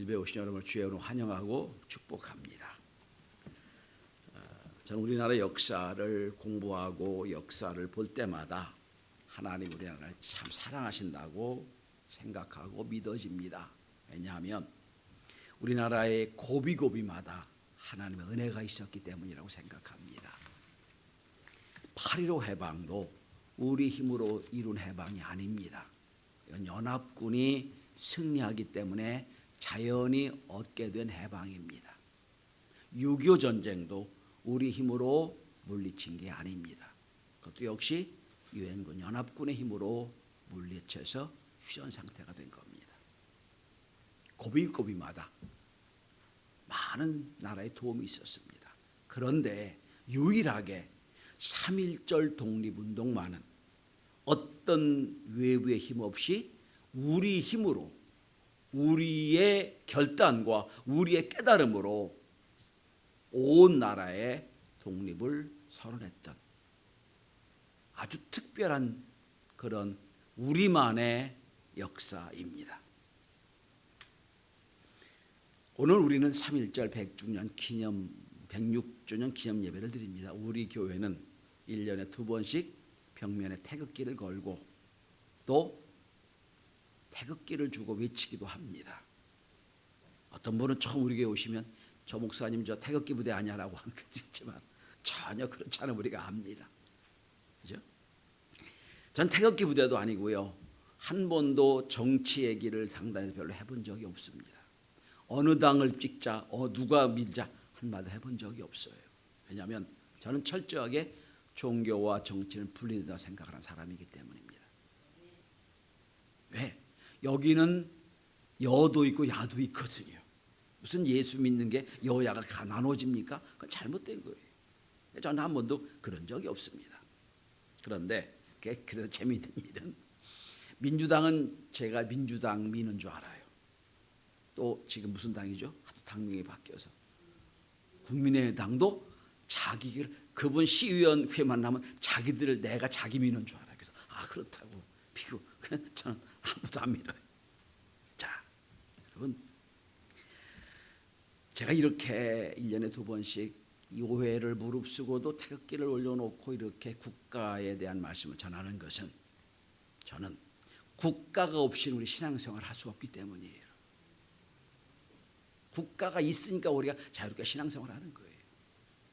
예배에 오신 여러분을 주의 이름으로 환영하고 축복합니다. 저는 우리나라 역사를 공부하고 역사를 볼 때마다 하나님 우리나라를 참 사랑하신다고 생각하고 믿어집니다. 왜냐하면 우리나라의 고비고비마다 하나님의 은혜가 있었기 때문이라고 생각합니다. 8.15 해방도 우리 힘으로 이룬 해방이 아닙니다. 이건 연합군이 승리하기 때문에 자연히 얻게 된 해방입니다. 6.25 전쟁도 우리 힘으로 물리친 게 아닙니다. 그것도 역시 유엔군 연합군의 힘으로 물리쳐서 휴전 상태가 된 겁니다. 고비고비마다 많은 나라의 도움이 있었습니다. 그런데 유일하게 3.1절 독립운동만은 어떤 외부의 힘 없이 우리 힘으로, 우리의 결단과 우리의 깨달음으로 온 나라의 독립을 선언했던 아주 특별한 그런 우리만의 역사입니다. 오늘 우리는 3.1절 106주년 기념 예배를 드립니다. 우리 교회는 1년에 2번씩 벽면에 태극기를 걸고 또 태극기를 주고 외치기도 합니다. 어떤 분은 처음 우리 교회 오시면 저 목사님 저 태극기 부대 아니냐라고 하는 것도 있지만 전혀 그렇지 않은 우리가 압니다. 그죠? 전 태극기 부대도 아니고요. 한 번도 정치 얘기를 상당히 별로 해본 적이 없습니다. 어느 당을 찍자, 누가 밀자 한마디 해본 적이 없어요. 왜냐하면 저는 철저하게 종교와 정치는 분리된다고 생각하는 사람이기 때문입니다. 왜? 여기는 여도 있고 야도 있거든요. 무슨 예수 믿는 게 여야가 나눠집니까? 그건 잘못된 거예요. 저는 한 번도 그런 적이 없습니다. 그런데 그래도 재미있는 일은 민주당은 제가 민주당 미는 줄 알아요. 또 지금 무슨 당이죠? 당명이 바뀌어서 국민의당도 자기를 그분 시의원 회만 나면 자기들을 내가 자기 미는 줄 알아요. 그래서 그렇다고 비교 저는 아무도 안 밀어요. 자, 여러분 제가 이렇게 1년에 2번씩 이 오해를 무릅쓰고도 태극기를 올려놓고 이렇게 국가에 대한 말씀을 전하는 것은 저는 국가가 없이는 우리 신앙생활을 할 수 없기 때문이에요. 국가가 있으니까 우리가 자유롭게 신앙생활을 하는 거예요.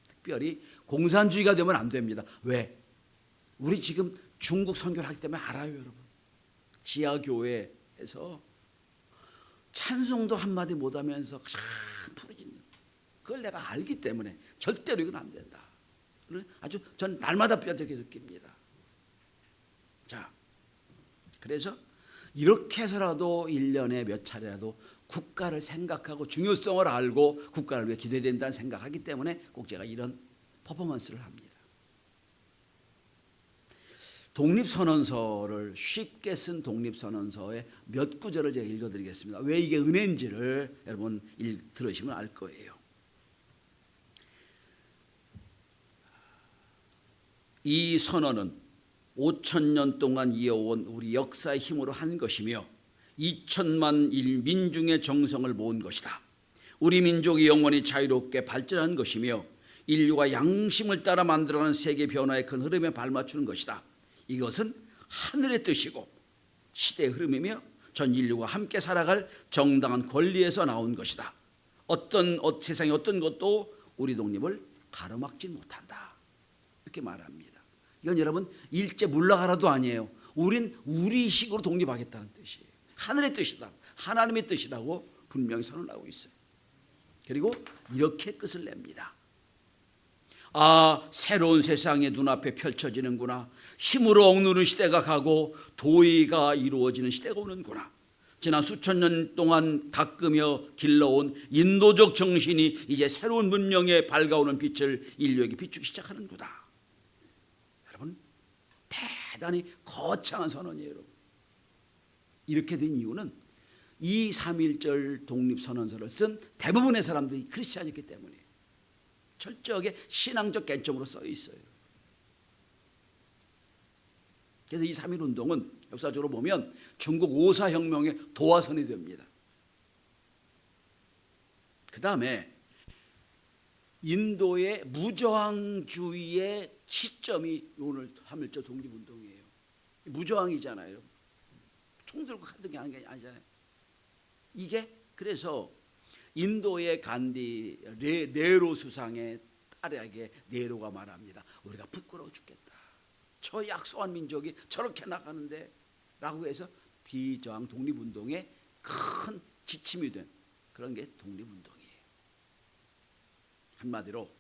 특별히 공산주의가 되면 안 됩니다. 왜? 우리 지금 중국 선교를 하기 때문에 알아요, 여러분. 지하교회에서 찬송도 한마디 못하면서 참 부르짖는 그걸 내가 알기 때문에 절대로 이건 안 된다. 아주 전 날마다 뼈저리게 느낍니다. 자, 그래서 이렇게 해서라도 1년에 몇 차례라도 국가를 생각하고 중요성을 알고 국가를 위해 기도해야 된다는 생각하기 때문에 꼭 제가 이런 퍼포먼스를 합니다. 독립선언서를 쉽게 쓴 독립선언서의 몇 구절을 제가 읽어드리겠습니다. 왜 이게 은혜인지를 여러분 들으시면 알 거예요. 이 선언은 5,000년 동안 이어온 우리 역사의 힘으로 한 것이며 2천만 민중의 정성을 모은 것이다. 우리 민족이 영원히 자유롭게 발전한 것이며 인류가 양심을 따라 만들어가는 세계 변화의 큰 흐름에 발맞추는 것이다. 이것은 하늘의 뜻이고 시대의 흐름이며 전 인류가 함께 살아갈 정당한 권리에서 나온 것이다. 세상의 어떤 것도 우리 독립을 가로막지 못한다. 이렇게 말합니다. 이건 여러분 일제 물러가라도 아니에요. 우린 우리 식으로 독립하겠다는 뜻이에요. 하늘의 뜻이다. 하나님의 뜻이라고 분명히 선언하고 있어요. 그리고 이렇게 끝을 냅니다. 새로운 세상이 눈앞에 펼쳐지는구나. 힘으로 억누르는 시대가 가고 도의가 이루어지는 시대가 오는구나. 지난 수천 년 동안 닦으며 길러온 인도적 정신이 이제 새로운 문명에 밝아오는 빛을 인류에게 비추기 시작하는구나. 여러분 대단히 거창한 선언이에요. 여러분. 이렇게 된 이유는 이 3.1절 독립선언서를 쓴 대부분의 사람들이 크리스찬이기 때문이에요. 철저하게 신앙적 관점으로 써 있어요. 그래서 이 3.1운동은 역사적으로 보면 중국 오사혁명의 도화선이 됩니다. 그 다음에 인도의 무저항주의의 시점이 오늘 3.1절 독립운동이에요. 무저항이잖아요. 총 들고 가던 게 아니잖아요. 이게 그래서 인도의 간디 네로 수상의 딸에게 네로가 말합니다. 우리가 부끄러워 죽겠다. 저 약소한 민족이 저렇게 나가는데 라고 해서 비저항 독립운동의 큰 지침이 된 그런 게 독립운동이에요. 한마디로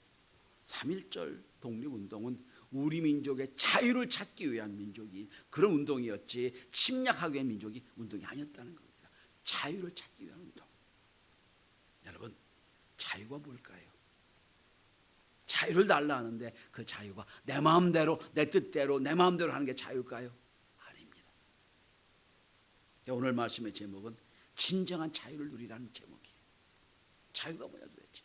3.1절 독립운동은 우리 민족의 자유를 찾기 위한 민족이 그런 운동이었지 침략하기 위한 운동이 아니었다는 겁니다. 자유를 찾기 위한 운동. 여러분, 자유가 뭘까요? 자유를 달라 하는데 그 자유가 내 마음대로 내 뜻대로 내 마음대로 하는 게 자유일까요? 아닙니다. 오늘 말씀의 제목은 진정한 자유를 누리라는 제목이에요. 자유가 뭐냐 도대체?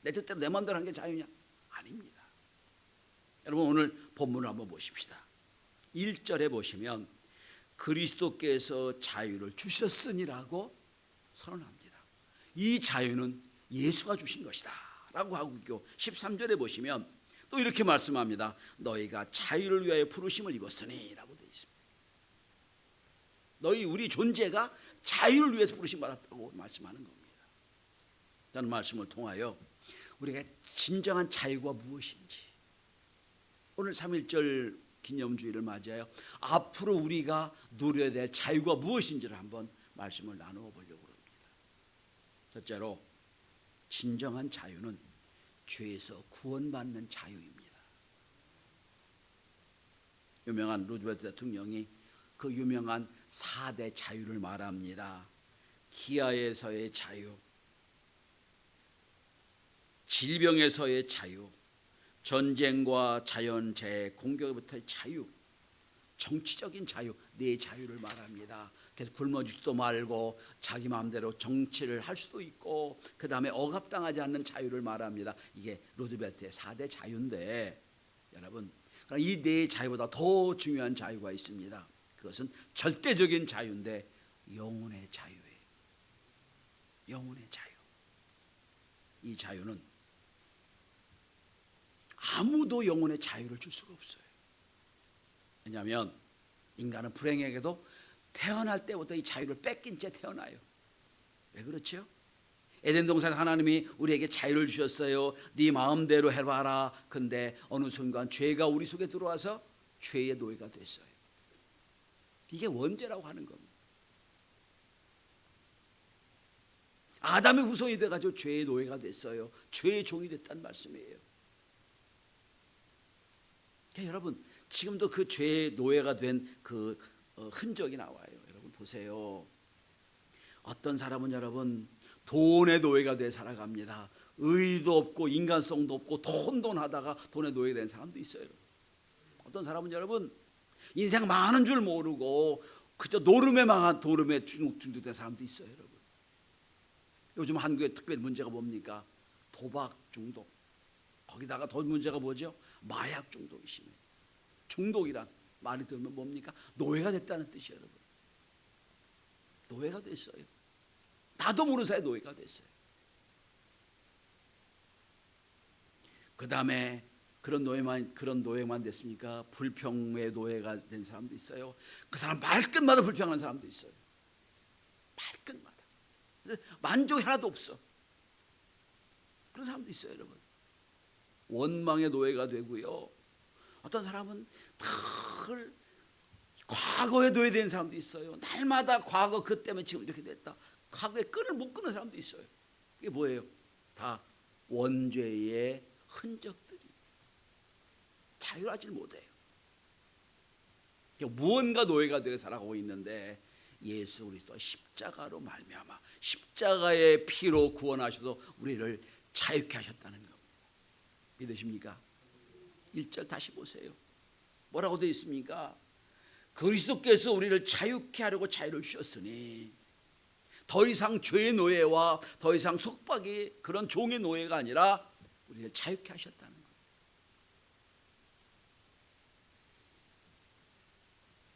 내 뜻대로 내 마음대로 하는 게 자유냐? 아닙니다. 여러분, 오늘 본문을 한번 보십시다. 1절에 보시면 그리스도께서 자유를 주셨으니라고 선언합니다. 이 자유는 예수가 주신 것이다 라고 하고 있고, 13절에 보시면 또 이렇게 말씀합니다. 너희가 자유를 위하여 부르심을 입었으니 라고 되어 있습니다. 우리 존재가 자유를 위해서 부르심 받았다고 말씀하는 겁니다. 저는 말씀을 통하여 우리가 진정한 자유가 무엇인지, 오늘 3.1절 기념주의를 맞이하여 앞으로 우리가 누려야 될 자유가 무엇인지를 한번 말씀을 나누어 보려고 합니다. 첫째로, 진정한 자유는 죄에서 구원받는 자유입니다. 유명한 루즈벨트 대통령이 그 유명한 4대 자유를 말합니다. 기아에서의 자유, 질병에서의 자유, 전쟁과 자연재해 공격부터의 자유, 정치적인 자유, 네 자유를 말합니다. 그래서 굶어 죽지도 말고 자기 마음대로 정치를 할 수도 있고, 그 다음에 억압당하지 않는 자유를 말합니다. 이게 루즈벨트의 4대 자유인데, 여러분, 이 네 자유보다 더 중요한 자유가 있습니다. 그것은 절대적인 자유인데 영혼의 자유예요. 영혼의 자유. 이 자유는 아무도 영혼의 자유를 줄 수가 없어요. 왜냐하면 인간은 불행하게도 태어날 때부터 이 자유를 뺏긴 채 태어나요. 왜 그렇죠? 에덴 동산 하나님이 우리에게 자유를 주셨어요. 네 마음대로 해봐라. 근데 어느 순간 죄가 우리 속에 들어와서 죄의 노예가 됐어요. 이게 원죄라고 하는 겁니다. 아담의 후손이 돼가지고 죄의 노예가 됐어요. 죄의 종이 됐다는 말씀이에요. 그러니까 여러분, 지금도 그 죄의 노예가 된 그 흔적이 나와요. 여러분 보세요. 어떤 사람은 여러분 돈의 노예가 돼 살아갑니다. 의도 없고 인간성도 없고 혼돈하다가 돈의 노예가 된 사람도 있어요. 어떤 사람은 여러분 인생 많은 줄 모르고 그저 노름에 중독된 사람도 있어요. 여러분, 요즘 한국의 특별히 문제가 뭡니까? 도박 중독. 거기다가 더 문제가 뭐죠? 마약 중독이 심해요. 중독이란 말이 들으면 뭡니까? 노예가 됐다는 뜻이에요. 여러분, 노예가 됐어요. 나도 모르는 사이에 노예가 됐어요. 그 다음에 그런 노예만 됐습니까? 불평의 노예가 된 사람도 있어요. 그 사람 말끝마다 불평하는 사람도 있어요. 말끝마다 만족이 하나도 없어. 그런 사람도 있어요. 여러분, 원망의 노예가 되고요. 어떤 사람은 늘 과거에 노예된 사람도 있어요. 날마다 과거 그 때문에 지금 이렇게 됐다. 과거의 끈을 못 끊는 사람도 있어요. 이게 뭐예요? 다 원죄의 흔적들이. 자유하지 못해요. 무언가 노예가 되어 살아가고 있는데 예수 그리스도 십자가로 말미암아 십자가의 피로 구원하셔서 우리를 자유케 하셨다는 겁니다. 믿으십니까? 1절 다시 보세요. 뭐라고 되어 있습니까? 그리스도께서 우리를 자유케 하려고 자유를 주셨으니, 더 이상 죄의 노예와 더 이상 속박이 그런 종의 노예가 아니라 우리를 자유케 하셨다는 거예요.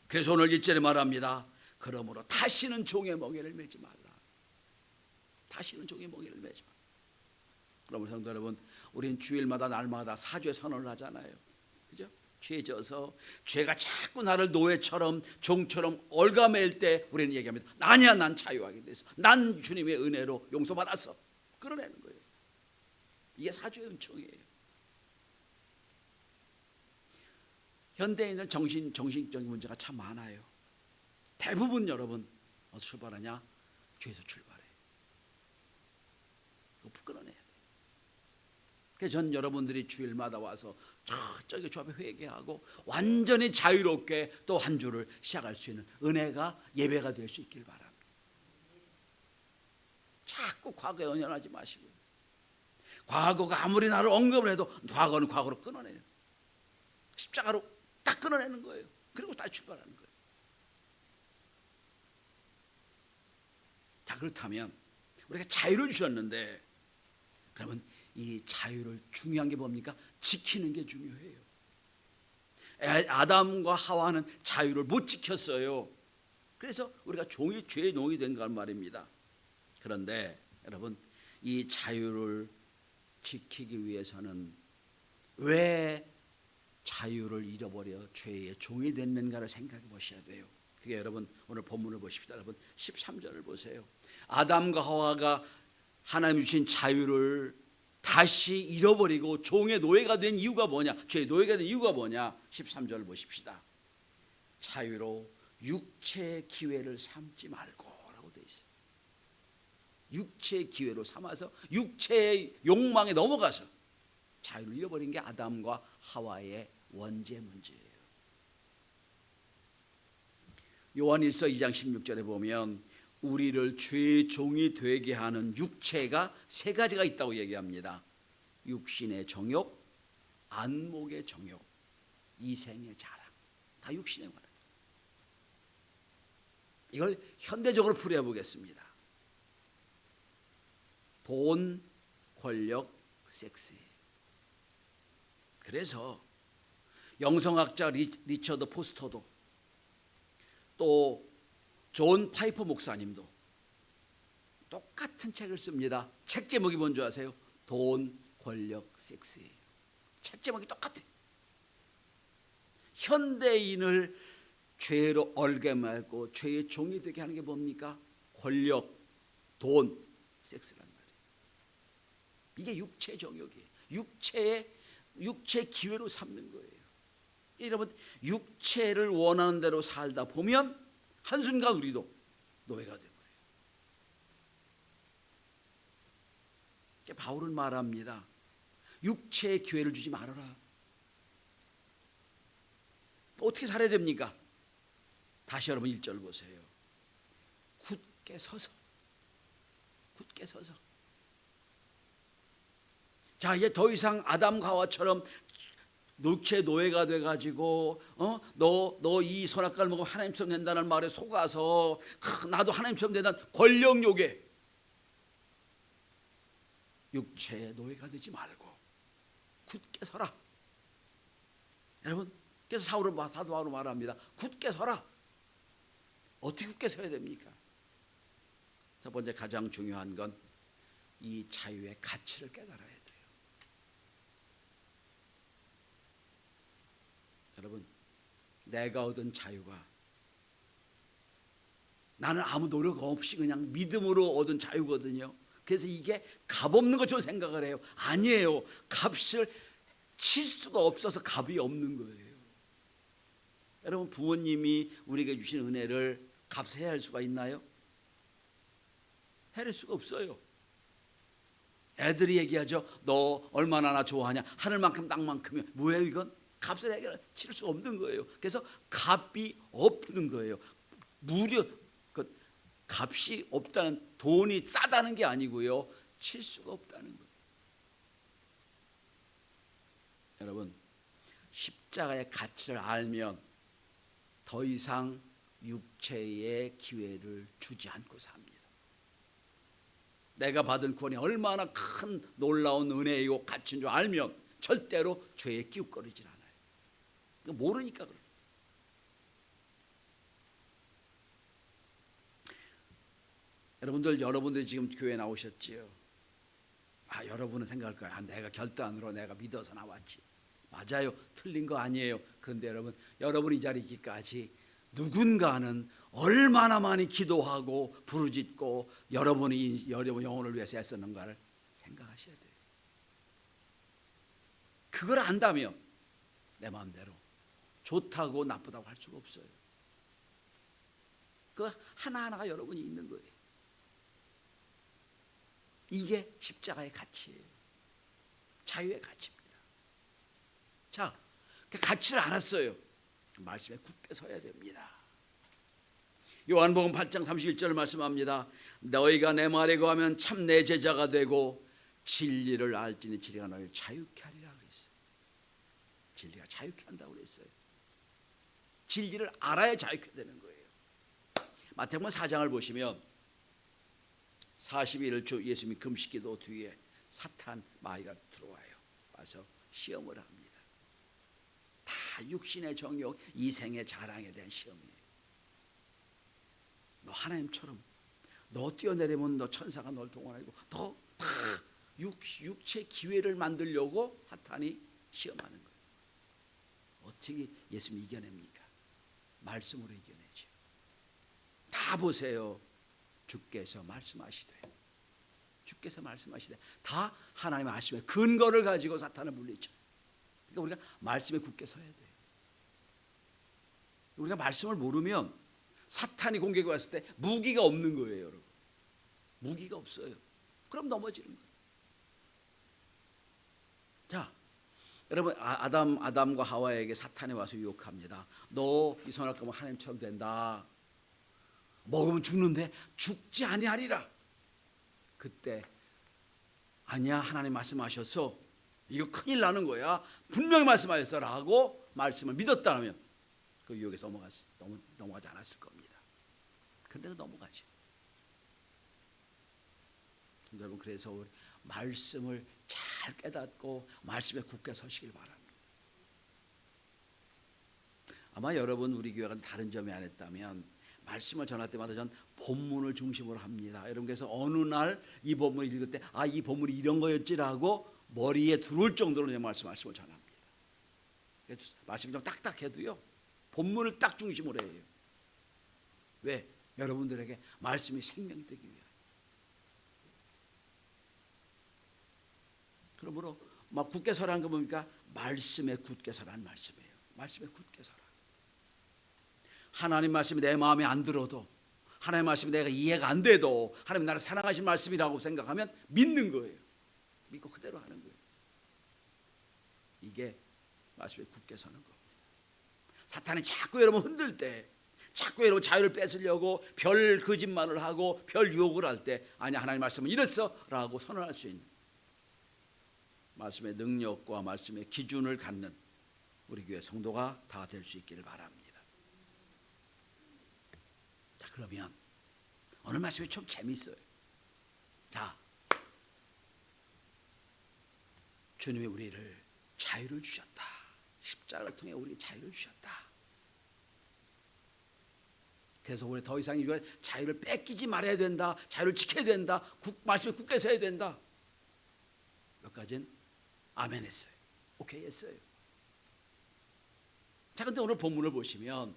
그래서 오늘 1절에 말합니다. 그러므로 다시는 종의 멍에를 매지 말라. 다시는 종의 멍에를 매지 말라. 그러면 성도 여러분, 우리는 주일마다 날마다 사죄 선언을 하잖아요. 그죠? 죄 져서 죄가 자꾸 나를 노예처럼 종처럼 얽어맬 때 우리는 얘기합니다. 아니야, 난 자유하게 돼서, 난 주님의 은혜로 용서받았어. 끌어내는 거예요. 이게 사죄의 은총이에요. 현대인은 정신적인 문제가 참 많아요. 대부분 여러분 어디서 출발하냐? 죄에서 출발해. 그거 끌어내야 돼. 그래서 전 여러분들이 주일마다 와서 저기 주 앞에 회개하고 완전히 자유롭게 또 한 주를 시작할 수 있는 은혜가 예배가 될 수 있길 바랍니다. 자꾸 과거에 연연하지 마시고요. 과거가 아무리 나를 언급을 해도 과거는 과거로 끊어내요. 십자가로 딱 끊어내는 거예요. 그리고 다시 출발하는 거예요. 자, 그렇다면 우리가 자유를 주셨는데, 그러면 이 자유를 중요한 게 뭡니까? 지키는 게 중요해요. 아담과 하와는 자유를 못 지켰어요. 그래서 우리가 죄의 농이 된 건 말입니다. 그런데 여러분, 이 자유를 지키기 위해서는 왜 자유를 잃어버려 죄의 종이 됐는가를 생각해 보셔야 돼요. 그게 여러분 오늘 본문을 보십시다. 여러분 13절을 보세요. 아담과 하와가 하나님 주신 자유를 다시 잃어버리고 종의 노예가 된 이유가 뭐냐? 죄의 노예가 된 이유가 뭐냐? 13절을 보십시다. 자유로 육체의 기회를 삼지 말고 라고 되어 있어요. 육체의 기회로 삼아서 육체의 욕망에 넘어가서 자유를 잃어버린 게 아담과 하와의 원죄 문제예요. 요한일서 2장 16절에 보면 우리를 죄의 종이 되게 하는 육체가 세 가지가 있다고 얘기합니다. 육신의 정욕, 안목의 정욕, 이생의 자랑. 다 육신의 관계. 이걸 현대적으로 풀이해 보겠습니다. 돈, 권력, 섹스예요. 그래서 영성학자 리처드 포스터도 또 존 파이퍼 목사님도 똑같은 책을 씁니다. 책 제목이 뭔지 아세요? 돈, 권력, 섹스예요. 책 제목이 똑같아요. 현대인을 죄로 얽어말고 죄의 종이 되게 하는 게 뭡니까? 권력, 돈, 섹스란 말이에요. 이게 육체 정욕이에요. 육체 기회로 삼는 거예요. 여러분, 육체를 원하는 대로 살다 보면 한순간 우리도 노예가 되어버려요. 바울은 말합니다. 육체에 기회를 주지 말아라. 어떻게 살아야 됩니까? 다시 여러분 1절 보세요. 굳게 서서. 자, 이제 더 이상 아담과 하와처럼 육체 노예가 돼가지고 너 이 선악과를 먹으면 하나님처럼 된다는 말에 속아서 나도 하나님처럼 된다는 권력욕에 육체의 노예가 되지 말고 굳게 서라. 여러분, 그래서 사도 바울은 말합니다. 굳게 서라. 어떻게 굳게 서야 됩니까? 첫 번째 가장 중요한 건 이 자유의 가치를 깨달아야 돼요. 여러분, 내가 얻은 자유가 나는 아무 노력 없이 그냥 믿음으로 얻은 자유거든요. 그래서 이게 값없는 것처럼 생각을 해요. 아니에요. 값을 칠 수가 없어서 값이 없는 거예요. 여러분, 부모님이 우리에게 주신 은혜를 값해야 할 수가 있나요? 해낼 수가 없어요. 애들이 얘기하죠. 너 얼마나 나 좋아하냐. 하늘만큼 땅만큼이면 뭐예요 이건? 값을 칠 수 없는 거예요. 그래서 값이 없는 거예요. 무려 값이 없다는, 돈이 싸다는 게 아니고요, 칠 수가 없다는 거예요. 여러분, 십자가의 가치를 알면 더 이상 육체의 기회를 주지 않고 삽니다. 내가 받은 구원이 얼마나 큰 놀라운 은혜이고 가치인 줄 알면 절대로 죄에 기웃거리질 않아요. 모르니까 그래요. 여러분들이 지금 교회 나오셨지요? 여러분은 생각할 거예요. 내가 결단으로 내가 믿어서 나왔지. 맞아요. 틀린 거 아니에요. 그런데 여러분 이 자리에 있기까지 누군가는 얼마나 많이 기도하고 부르짖고 여러분이 여러분 영혼을 위해서 애썼는가를 생각하셔야 돼요. 그걸 안다면 내 마음대로 좋다고 나쁘다고 할 수가 없어요. 그 하나하나가 여러분이 있는 거예요. 이게 십자가의 가치예요. 자유의 가치입니다. 자, 그 가치를 알았어요. 말씀에 굳게 서야 됩니다. 요한복음 8장 31절 말씀합니다. 너희가 내 말에 거하면 참 내 제자가 되고 진리를 알지니 진리가 너희를 자유케 하리라 그랬어요. 진리가 자유케 한다고 그랬어요. 진리를 알아야 자유케 되는 거예요. 마태복음 4장을 보시면 40일 주 예수님이 금식기도 뒤에 사탄 마귀가 들어와요. 와서 시험을 합니다. 다 육신의 정욕, 이생의 자랑에 대한 시험이에요. 너 하나님처럼 너 뛰어내리면 너 천사가 널 동원하고 너 육체 기회를 만들려고 사탄이 시험하는 거예요. 어떻게 예수님이 이겨냅니까? 말씀으로 이겨내죠. 다 보세요. 주께서 말씀하시되 다 하나님의 말씀의 근거를 가지고 사탄을 물리쳐. 그러니까 우리가 말씀에 굳게 서야 돼요. 우리가 말씀을 모르면 사탄이 공격해 왔을 때 무기가 없는 거예요, 여러분. 무기가 없어요. 그럼 넘어지는 거예요. 자, 여러분 아담과 하와에게 사탄이 와서 유혹합니다. 너 이 선악 먹으면 하나님처럼 된다. 먹으면 죽는데 죽지 아니하리라. 그때 아니야, 하나님 말씀하셔서 이거 큰일 나는 거야. 분명히 말씀하셨어라고 말씀을 믿었다면 그 유혹에 넘어가지 않았을 겁니다. 그런데 넘어가죠. 여러분, 그래서 우리 말씀을 잘 깨닫고 말씀에 굳게 서시길 바랍니다. 아마 여러분 우리 교회가 다른 점이 안 했다면 말씀을 전할 때마다 전 본문을 중심으로 합니다. 여러분, 그래서 어느 날 이 본문을 읽을 때 이 본문이 이런 거였지라고 머리에 들어올 정도로 내 말씀을 전합니다. 말씀이 좀 딱딱해도요, 본문을 딱 중심으로 해요. 왜? 여러분들에게 말씀이 생명이 되기 위하여. 그러므로 막 굳게 서라는 거 뭡니까? 말씀에 굳게 서라는 말씀이에요. 말씀에 굳게 서라. 하나님 말씀이 내 마음에 안 들어도, 하나님 말씀이 내가 이해가 안 돼도 하나님 나를 사랑하신 말씀이라고 생각하면 믿는 거예요. 믿고 그대로 하는 거예요. 이게 말씀에 굳게 서는 겁니다. 사탄이 자꾸 여러분 흔들 때, 자꾸 여러분 자유를 뺏으려고 별 거짓말을 하고 별 유혹을 할 때, 아니 하나님 말씀은 이랬어 라고 선언할 수 있는 말씀의 능력과 말씀의 기준을 갖는 우리 교회 성도가 다 될 수 있기를 바랍니다. 자, 그러면 오늘 말씀이 좀 재미있어요. 자, 주님이 우리를 자유를 주셨다. 십자가를 통해 우리에게 자유를 주셨다. 그래서 우리 더 이상 자유를 뺏기지 말아야 된다. 자유를 지켜야 된다. 말씀에 굳게 서야 된다. 몇 가지는 아멘 했어요. 오케이 했어요. 자, 근데 오늘 본문을 보시면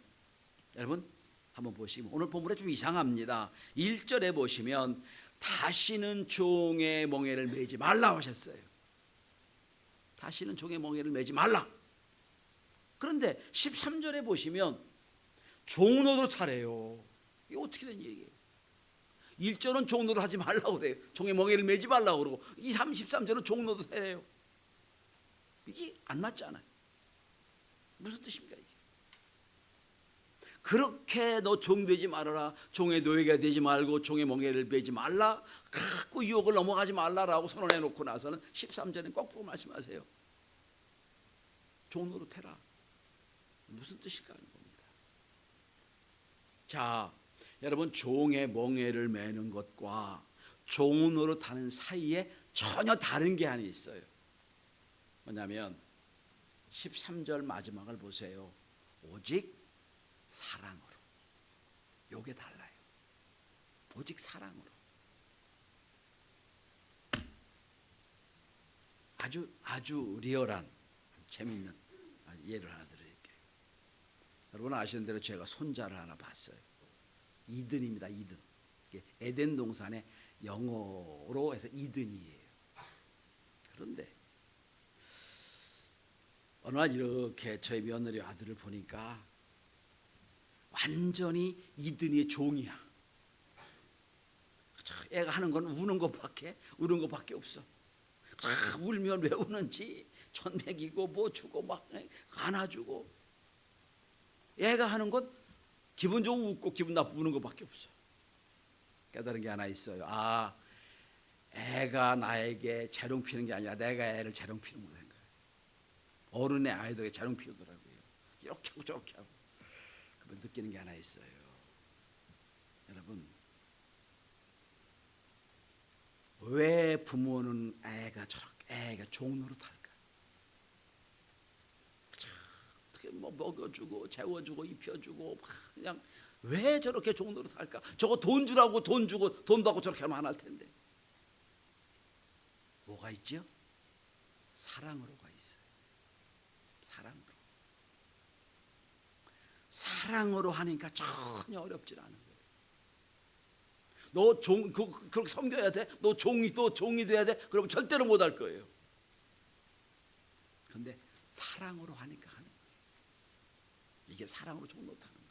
여러분 한번 보시면 오늘 본문이 좀 이상합니다. 1절에 보시면 다시는 종의 멍에를 매지 말라 하셨어요. 다시는 종의 멍에를 매지 말라. 그런데 13절에 보시면 종노릇 하래요. 이게 어떻게 된 얘기예요? 1절은 종노릇 하지 말라고 그래요. 종의 멍에를 매지 말라고 그러고 13절은 종노릇 하래요. 이게 안 맞잖아요. 무슨 뜻입니까 이게? 그렇게 너 종되지 말아라, 종의 노예가 되지 말고 종의 멍에를 매지 말라, 자꾸 유혹을 넘어가지 말라라고 선언해 놓고 나서는 13절엔 거꾸로 말씀하세요. 종노릇해라. 무슨 뜻일까 하는 겁니다. 자, 여러분, 종의 멍에를 매는 것과 종노릇하는 사이에 전혀 다른 게 하나 있어요. 뭐냐면 13절 마지막을 보세요. 오직 사랑으로. 요게 달라요. 오직 사랑으로. 아주 리얼한 재미있는 예를 하나 드릴게요. 여러분 아시는 대로 제가 손자를 하나 봤어요. 이든입니다. 이든. 에덴 동산의 영어로 해서 이든이에요. 그런데 어느 날 이렇게 저희 며느리 아들을 보니까 완전히 이든이의 종이야. 애가 하는 건 우는 것밖에 없어. 울면 왜 우는지 전 먹이고 뭐 주고 막 안아주고, 애가 하는 건 기분 좋고 웃고 기분 나쁘고 우는 것밖에 없어. 깨달은 게 하나 있어요. 애가 나에게 재롱 피는 게 아니라 내가 애를 재롱 피는구나 생각해요. 어른의 아이들에게 재롱 피우더라고요. 이렇게 하고 저렇게 하고. 그러면 느끼는 게 하나 있어요. 여러분, 왜 부모는 애가 종 노릇할까? 어떻게 뭐 먹여주고 재워주고 입혀주고 그냥 왜 저렇게 종 노릇할까? 저거 돈 주라고 돈 주고 돈 받고 저렇게 하면 안 할 텐데. 뭐가 있죠? 사랑으로가 있어요. 사랑으로 하니까 전혀 어렵지 않은 거예요. 너 그렇게 섬겨야 돼? 너 종이 돼야 돼? 그러면 절대로 못 할 거예요. 근데 사랑으로 하니까 하는 거예요. 이게 사랑으로 종 노릇하는 거예요.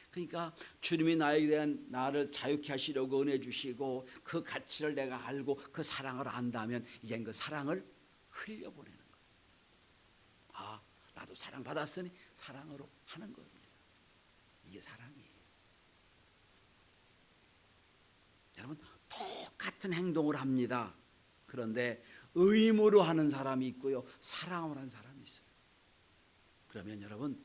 그러니까 주님이 나에 대한 나를 자유케 하시려고 은혜 주시고 그 가치를 내가 알고 그 사랑을 안다면 이젠 그 사랑을 흘려보내는 거예요. 나도 사랑받았으니 사랑으로 하는 겁니다. 이게 사랑이에요. 여러분, 똑같은 행동을 합니다. 그런데 의무로 하는 사람이 있고요, 사랑으로 하는 사람이 있어요. 그러면 여러분,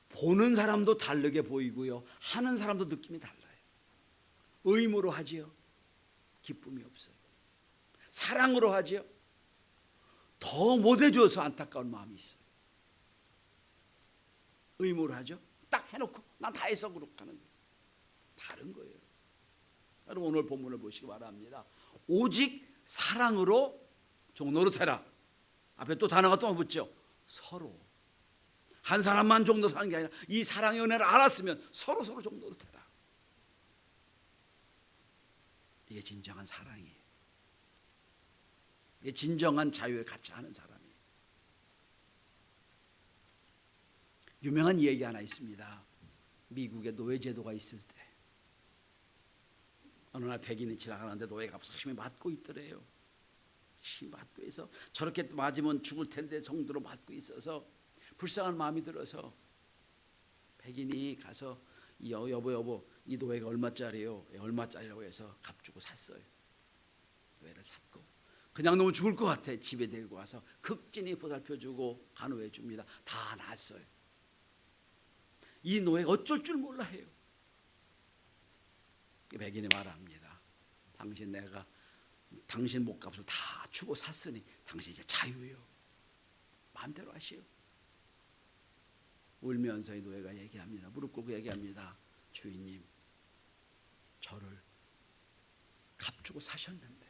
보는 사람도 다르게 보이고요, 하는 사람도 느낌이 달라요. 의무로 하지요, 기쁨이 없어요. 사랑으로 하지요, 더 못해줘서 안타까운 마음이 있어요. 의무로 하죠, 딱 해놓고 난 다 했어 그렇게 하는 거예요. 다른 거예요. 여러분 오늘 본문을 보시기 바랍니다. 오직 사랑으로 종 노릇해라. 앞에 또 단어가 또 붙죠. 서로. 한 사람만 종 노릇하는 게 아니라 이 사랑의 은혜를 알았으면 서로 종 노릇해라. 이게 진정한 사랑이에요. 이게 진정한 자유를 같이 하는 사람이에요. 유명한 얘기 하나 있습니다. 미국에 노예제도가 있을 때 어느 날 백인이 지나가는데 노예가 심히 맞고 있더래요. 심히 맞고 있어. 저렇게 맞으면 죽을 텐데 정도로 맞고 있어서 불쌍한 마음이 들어서 백인이 가서 여보 이 노예가 얼마짜리요? 얼마짜리라고 해서 값 주고 샀어요. 노예를 샀고 그냥 너무 죽을 것 같아. 집에 데리고 와서 극진히 보살펴주고 간호해 줍니다. 다 낫어요. 이 노예가 어쩔 줄 몰라 해요. 백인이 말합니다. 당신 목값을 다 주고 샀으니 당신 이제 자유요. 마음대로 하시오. 울면서 이 노예가 얘기합니다. 무릎 꿇고 얘기합니다. 주인님, 저를 값 주고 사셨는데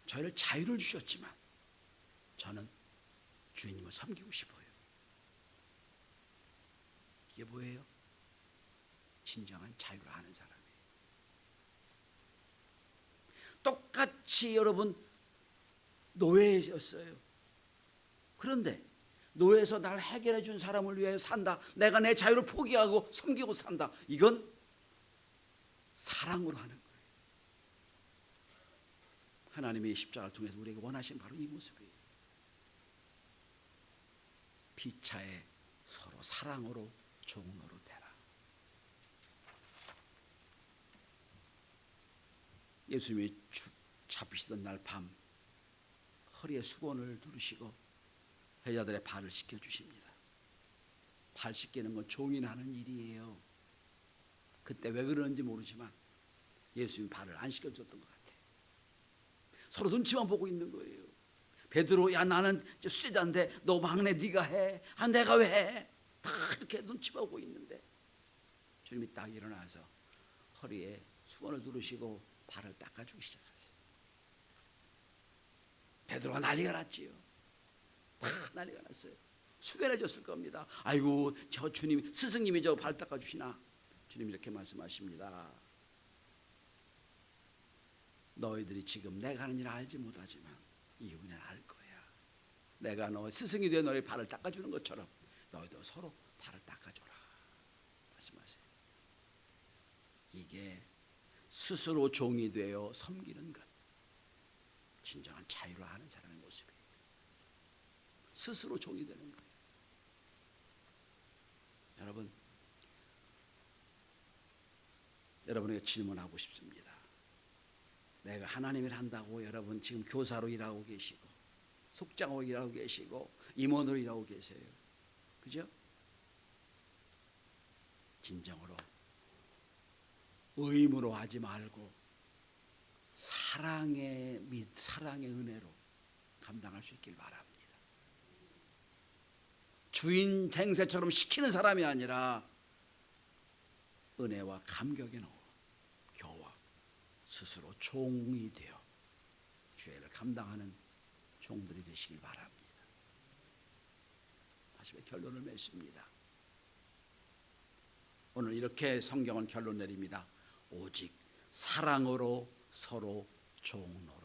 저희를 자유를 주셨지만 저는 주인님을 섬기고 싶어요. 이게 뭐예요? 진정한 자유를 아는 사람이에요. 똑같이 여러분 노예였어요. 그런데 노예에서 날 해결해 준 사람을 위해 산다. 내가 내 자유를 포기하고 섬기고 산다. 이건 사랑으로 하는 거예요. 하나님의 십자가를 통해서 우리에게 원하신 바로 이 모습이에요. 피차에 서로 사랑으로 종노릇해라. 예수님이 잡히시던 날 밤 허리에 수건을 두르시고 여자들의 발을 씻겨주십니다. 발 씻기는 건 종이 하는 일이에요. 그때 왜 그러는지 모르지만 예수님이 발을 안 씻겨줬던 것 같아요. 서로 눈치만 보고 있는 거예요. 베드로, 야 나는 수제자인데 너 막내 네가 해. 내가 왜 해? 다 이렇게 눈치 보고 있는데 주님이 딱 일어나서 허리에 수건을 두르시고 발을 닦아주기 시작하세요. 베드로가 난리가 났지요. 다 난리가 났어요. 수견해 줬을 겁니다. 아이고 저 주님 스승님이 저 발 닦아 주시나. 주님 이렇게 말씀하십니다. 너희들이 지금 내가 하는 일을 알지 못하지만 이후에 알 거야. 내가 너 스승이 되어 너희 발을 닦아주는 것처럼 너희도 서로 발을 닦아줘라 말씀하세요. 이게 스스로 종이 되어 섬기는 것, 진정한 자유를 아는 사람의 모습이에요. 스스로 종이 되는 거예요. 여러분, 여러분에게 질문하고 싶습니다. 내가 하나님을 한다고 여러분 지금 교사로 일하고 계시고 속장으로 일하고 계시고 임원으로 일하고 계세요. 그죠? 진정으로 의무로 하지 말고 사랑의 은혜로 감당할 수 있길 바랍니다. 주인 행세처럼 시키는 사람이 아니라 은혜와 감격의 교와 스스로 종이 되어 죄를 감당하는 종들이 되시길 바랍니다. 마지막에 결론을 맺습니다. 오늘 이렇게 성경은 결론 내립니다. 오직 사랑으로 서로 종노.